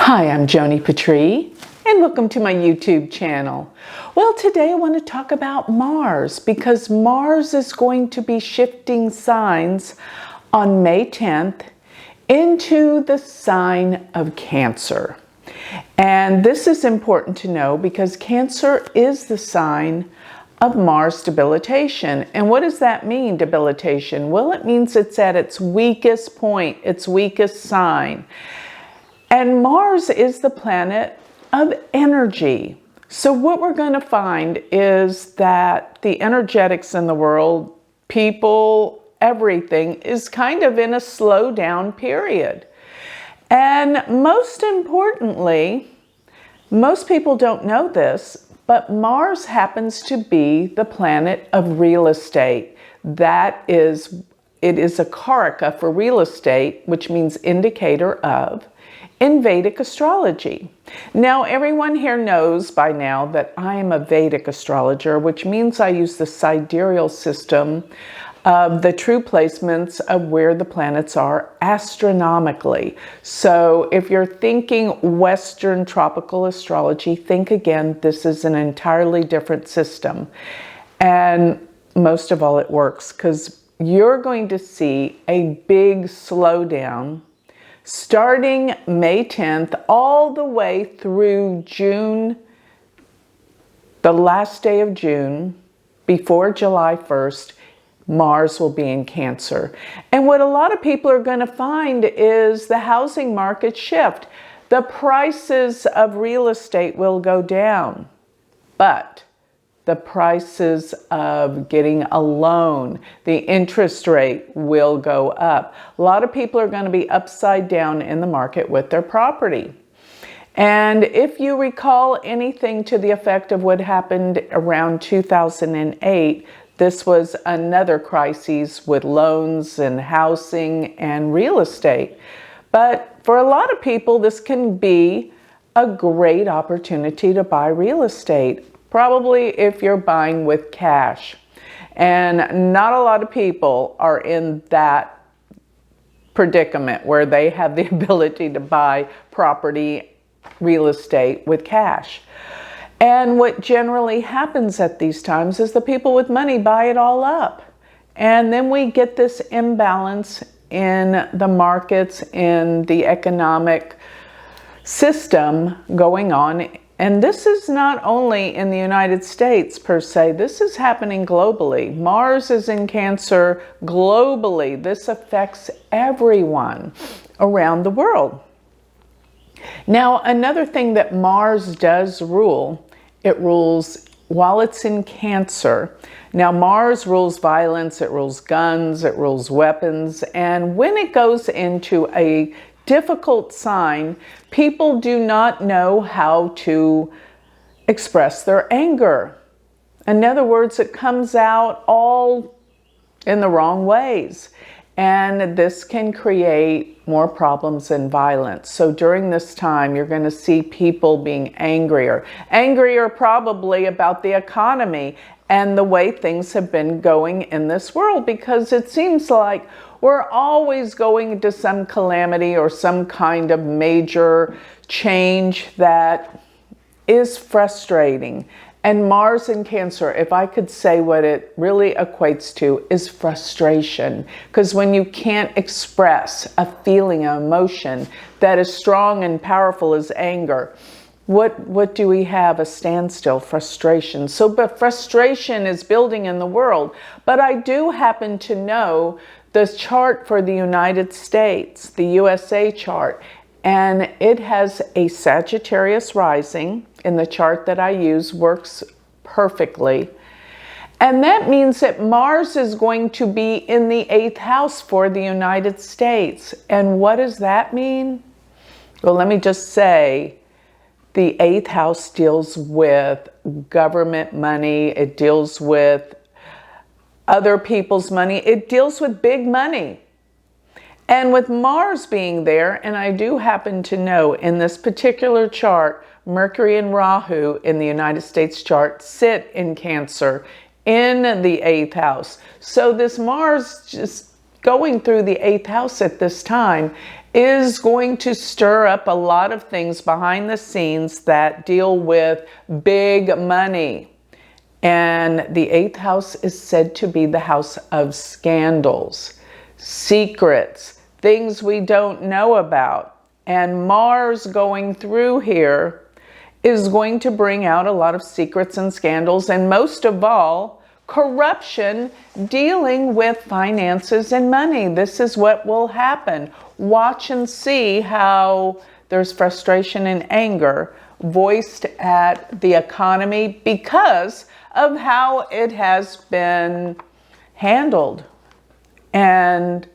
Hi, I'm Joni Patry, and welcome to my YouTube channel. Well, today I want to talk about Mars because Mars is going to be shifting signs on May 10th into the sign of Cancer. And this is important to know because Cancer is the sign of Mars debilitation. And what does that mean, debilitation? Well, it means it's at its weakest point, its weakest sign. And Mars is the planet of energy. So what we're going to find is that the energetics in the world, people, everything is kind of in a slowdown period. And most importantly, most people don't know this, but Mars happens to be the planet of real estate. It is a karaka for real estate, which means indicator of, in Vedic astrology. Now, everyone here knows by now that I am a Vedic astrologer, which means I use the sidereal system of the true placements of where the planets are astronomically. So if you're thinking Western tropical astrology, think again, this is an entirely different system. And most of all, it works because you're going to see a big slowdown starting May 10th all the way through June, the last day of June, before July 1st, Mars will be in Cancer. And what a lot of people are going to find is the housing market shift. The prices of real estate will go down, but the prices of getting a loan, the interest rate will go up. A lot of people are going to be upside down in the market with their property. And if you recall anything to the effect of what happened around 2008, this was another crisis with loans and housing and real estate. But for a lot of people, this can be a great opportunity to buy real estate. Probably if you're buying with cash. And not a lot of people are in that predicament where they have the ability to buy property, real estate with cash. And what generally happens at these times is the people with money buy it all up. And then we get this imbalance in the markets, in the economic system going on. And this is not only in the United States per se, this is happening globally. Mars is in Cancer globally. This affects everyone around the world. Now, another thing that Mars does rule, it rules while it's in Cancer. Now, Mars rules violence, it rules guns, it rules weapons, and when it goes into a difficult sign, people do not know how to express their anger. In other words, it comes out all in the wrong ways. And this can create more problems and violence. So during this time, you're going to see people being angrier probably about the economy and the way things have been going in this world, because it seems like we're always going into some calamity or some kind of major change that is frustrating. And Mars in Cancer, if I could say what it really equates to, is frustration. Because when you can't express a feeling, an emotion that is strong and powerful as anger, what do we have? A standstill, frustration. But frustration is building in the world. But I do happen to know the chart for the United States, the USA chart, and it has a Sagittarius rising in the chart that I use, works perfectly. And that means that Mars is going to be in the 8th house for the United States. And what does that mean? Well, let me just say, the 8th house deals with government money. It deals with other people's money. It deals with big money. And with Mars being there, and I do happen to know in this particular chart, Mercury and Rahu in the United States chart sit in Cancer in the 8th house. So this Mars just going through the 8th house at this time is going to stir up a lot of things behind the scenes that deal with big money. And the 8th house is said to be the house of scandals, secrets, things we don't know about. And Mars going through here is going to bring out a lot of secrets and scandals, and most of all, corruption dealing with finances and money. This is what will happen. Watch and see how there's frustration and anger voiced at the economy because of how it has been handled. And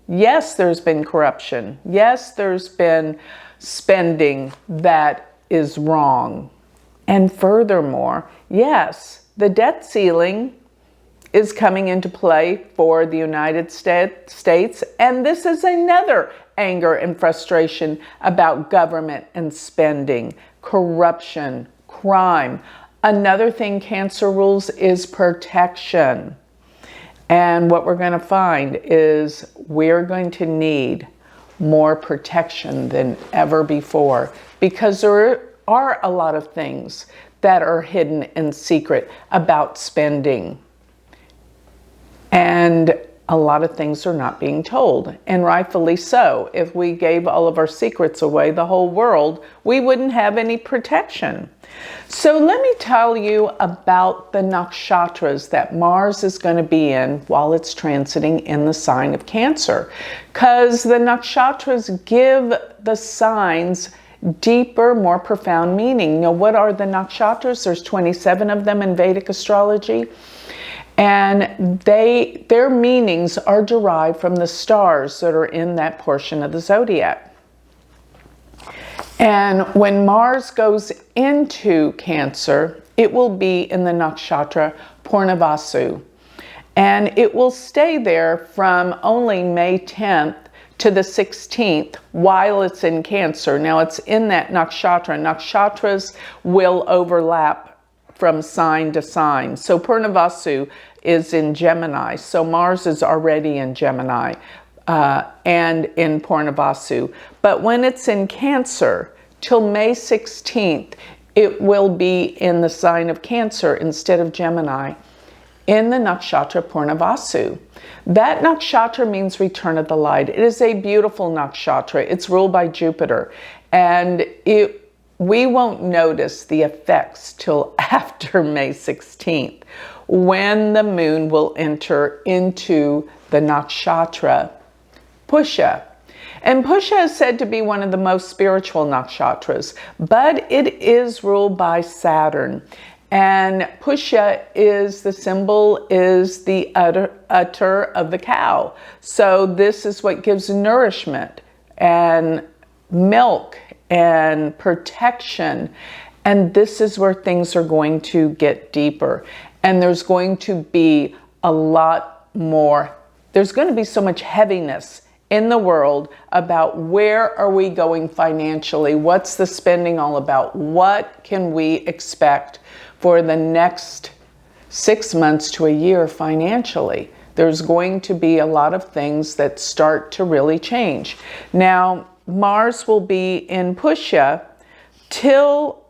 yes, there's been corruption. Yes, there's been spending that is wrong. And furthermore, yes, the debt ceiling is coming into play for the United States. And this is another anger and frustration about government and spending, corruption, crime. Another thing Cancer rules is protection. And what we're going to find is we're going to need more protection than ever before, because there are a lot of things that are hidden and secret about spending. And a lot of things are not being told, and rightfully so. If we gave all of our secrets away, the whole world, we wouldn't have any protection. So let me tell you about the nakshatras that Mars is going to be in while it's transiting in the sign of Cancer, because the nakshatras give the signs deeper, more profound meaning. Now, what are the nakshatras? There's 27 of them in Vedic astrology. And their meanings are derived from the stars that are in that portion of the zodiac. And when Mars goes into Cancer, it will be in the nakshatra Purnavasu. And it will stay there from only May 10th to the 16th while it's in Cancer. Now, it's in that nakshatra. Nakshatras will overlap from sign to sign. So Purnavasu is in Gemini. So Mars is already in Gemini and in Purnavasu. But when it's in Cancer, till May 16th, it will be in the sign of Cancer instead of Gemini, in the nakshatra Purnavasu. That nakshatra means return of the light. It is a beautiful nakshatra. It's ruled by Jupiter. And we won't notice the effects till after May 16th, when the moon will enter into the nakshatra Pusha. And Pusha is said to be one of the most spiritual nakshatras, but it is ruled by Saturn. And Pusha is the symbol, is the udder of the cow. So this is what gives nourishment and milk and protection. And this is where things are going to get deeper. And there's going to be a lot more. There's going to be so much heaviness in the world about where are we going financially? What's the spending all about? What can we expect for the next 6 months to a year financially? There's going to be a lot of things that start to really change. Now, Mars will be in Pusha till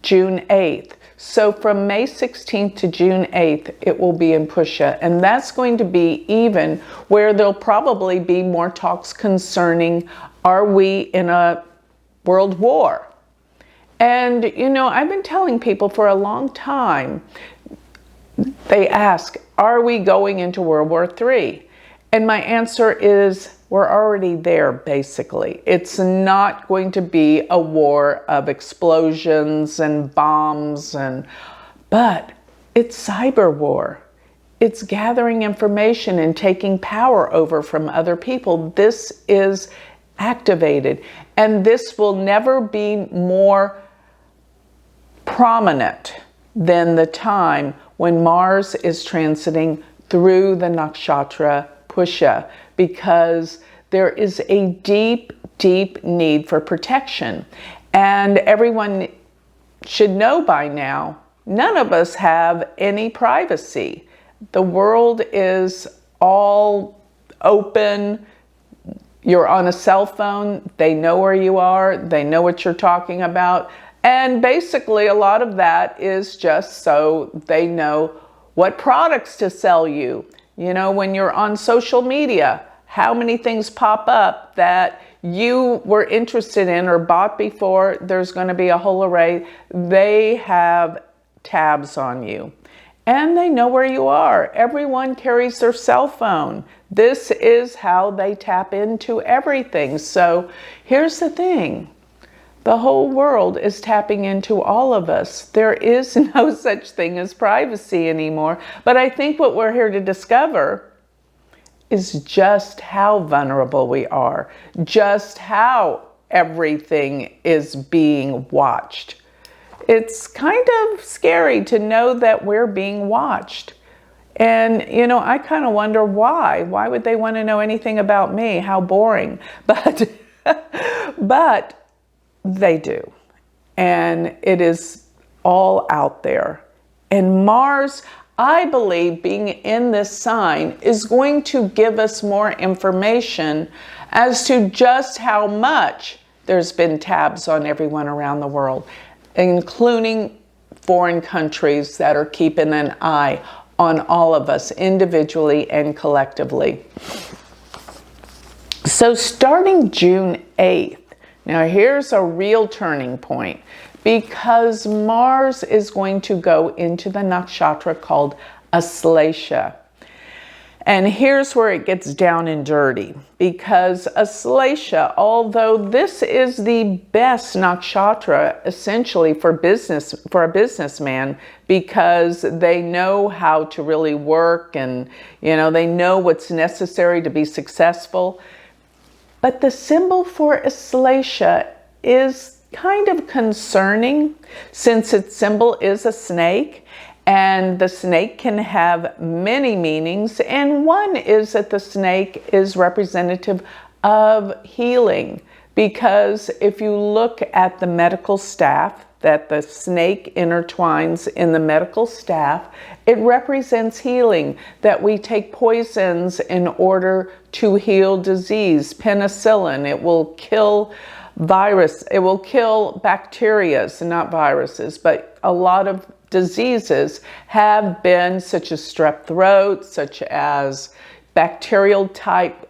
June 8th. So from May 16th to June 8th, it will be in Pusha. And that's going to be even where there'll probably be more talks concerning, are we in a world war? And, you know, I've been telling people for a long time, they ask, are we going into World War III? And my answer is, we're already there, basically. It's not going to be a war of explosions and bombs, but it's cyber war. It's gathering information and taking power over from other people. This is activated, and this will never be more prominent than the time when Mars is transiting through the nakshatra Pusha, because there is a deep, deep need for protection. And everyone should know by now, none of us have any privacy. The world is all open. You're on a cell phone. They know where you are. They know what you're talking about. And basically, a lot of that is just so they know what products to sell you. You know, when you're on social media, how many things pop up that you were interested in or bought before? There's going to be a whole array. They have tabs on you. And they know where you are. Everyone carries their cell phone. This is how they tap into everything. So here's the thing. The whole world is tapping into all of us. There is no such thing as privacy anymore. But I think what we're here to discover is just how vulnerable we are. Just how everything is being watched. It's kind of scary to know that we're being watched. And, you know, I kind of wonder why. Why would they want to know anything about me? How boring. But they do. And it is all out there. And Mars, I believe, being in this sign is going to give us more information as to just how much there's been tabs on everyone around the world, including foreign countries that are keeping an eye on all of us individually and collectively. So starting June 8th, now here's a real turning point, because Mars is going to go into the nakshatra called Aslesha. And here's where it gets down and dirty, because Aslesha, although this is the best nakshatra essentially for a businessman, because they know how to really work and, you know, they know what's necessary to be successful. But the symbol for Aslesha is kind of concerning, since its symbol is a snake. And the snake can have many meanings, and one is that the snake is representative of healing, because if you look at the medical staff, that the snake intertwines in the medical staff, it represents healing, that we take poisons in order to heal disease. Penicillin, it will kill virus, it will kill bacteria, not viruses, but a lot of diseases have been, such as strep throat, such as bacterial type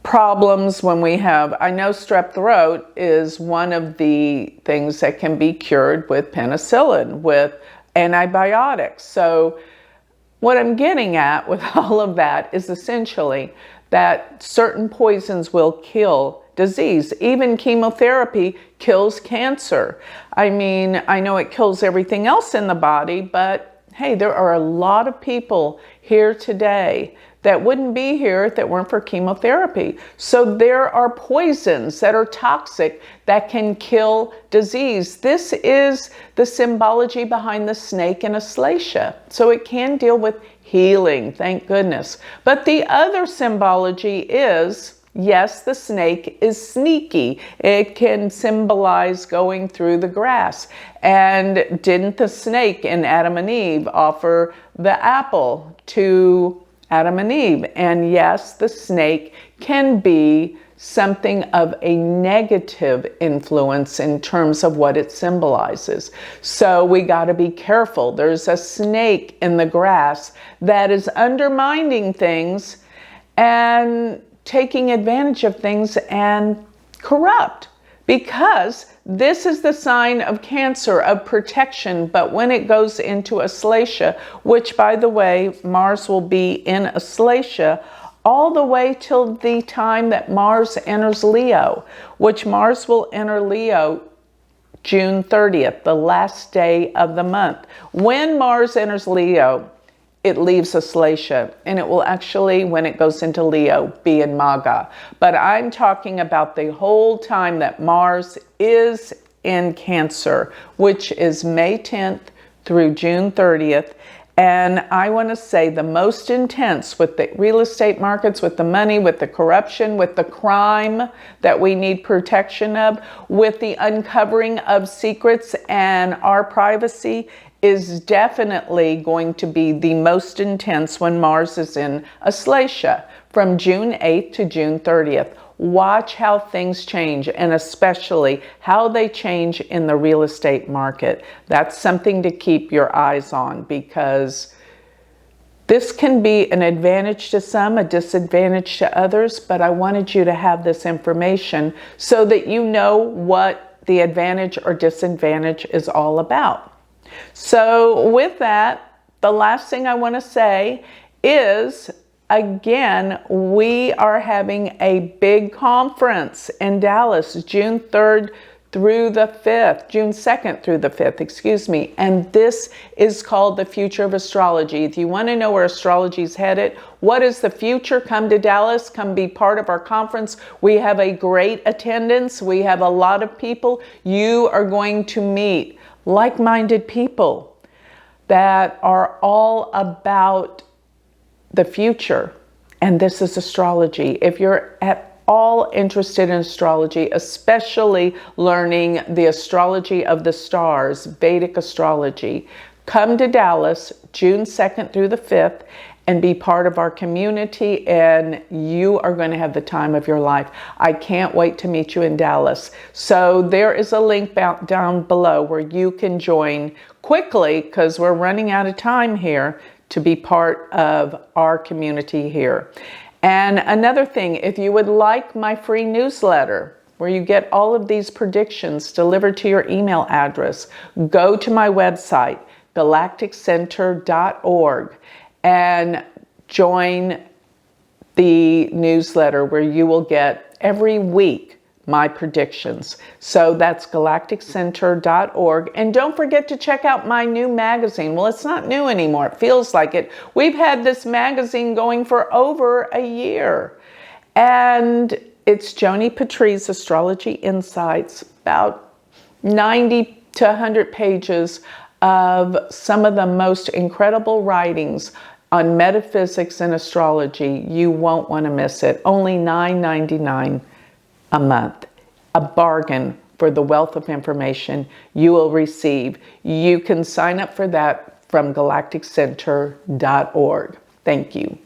problems. When we have, I know strep throat is one of the things that can be cured with penicillin, with antibiotics. So what I'm getting at with all of that is essentially that certain poisons will kill disease. Even chemotherapy kills cancer. I mean, I know it kills everything else in the body, but hey, there are a lot of people here today that wouldn't be here if it weren't for chemotherapy. So there are poisons that are toxic that can kill disease. This is the symbology behind the snake and Aslesha. So it can deal with healing, thank goodness. But the other symbology is, yes, the snake is sneaky. It can symbolize going through the grass. And didn't the snake in Adam and Eve offer the apple to Adam and Eve? And yes, the snake can be something of a negative influence in terms of what it symbolizes. So we got to be careful. There's a snake in the grass that is undermining things and taking advantage of things and corrupt, because this is the sign of Cancer, of protection. But when it goes into Aslesha, which, by the way, Mars will be in Aslesha all the way till the time that Mars enters Leo, which Mars will enter Leo June 30th, the last day of the month. When Mars enters Leo, it leaves Aslesha, and it will actually, when it goes into Leo, be in Maga. But I'm talking about the whole time that Mars is in Cancer, which is May 10th through June 30th. And I want to say the most intense with the real estate markets, with the money, with the corruption, with the crime that we need protection of, with the uncovering of secrets and our privacy, is definitely going to be the most intense when Mars is in Aslacia from June 8th to June 30th. Watch how things change, and especially how they change in the real estate market. That's something to keep your eyes on, because this can be an advantage to some, a disadvantage to others, but I wanted you to have this information so that you know what the advantage or disadvantage is all about. So with that, the last thing I want to say is, again, we are having a big conference in Dallas, June 3rd through the 5th, June 2nd through the 5th, excuse me. And this is called the Future of Astrology. If you want to know where astrology is headed, what is the future, come to Dallas, come be part of our conference. We have a great attendance. We have a lot of people. You are going to meet like-minded people that are all about the future. And this is astrology. If you're at all interested in astrology, especially learning the astrology of the stars, Vedic astrology, come to Dallas June 2nd through the 5th and be part of our community, and you are going to have the time of your life. I can't wait to meet you in Dallas. So there is a link down below where you can join quickly, because we're running out of time here, to be part of our community here. And another thing, if you would like my free newsletter, where you get all of these predictions delivered to your email address, go to my website, galacticcenter.org, and join the newsletter where you will get every week my predictions. So that's galacticcenter.org. And don't forget to check out my new magazine. Well, it's not new anymore. It feels like it. We've had this magazine going for over a year. And it's Joni Patry's Astrology Insights, about 90 to 100 pages of some of the most incredible writings on metaphysics and astrology. You won't want to miss it. Only $9.99 a month. A bargain for the wealth of information you will receive. You can sign up for that from galacticcenter.org. Thank you.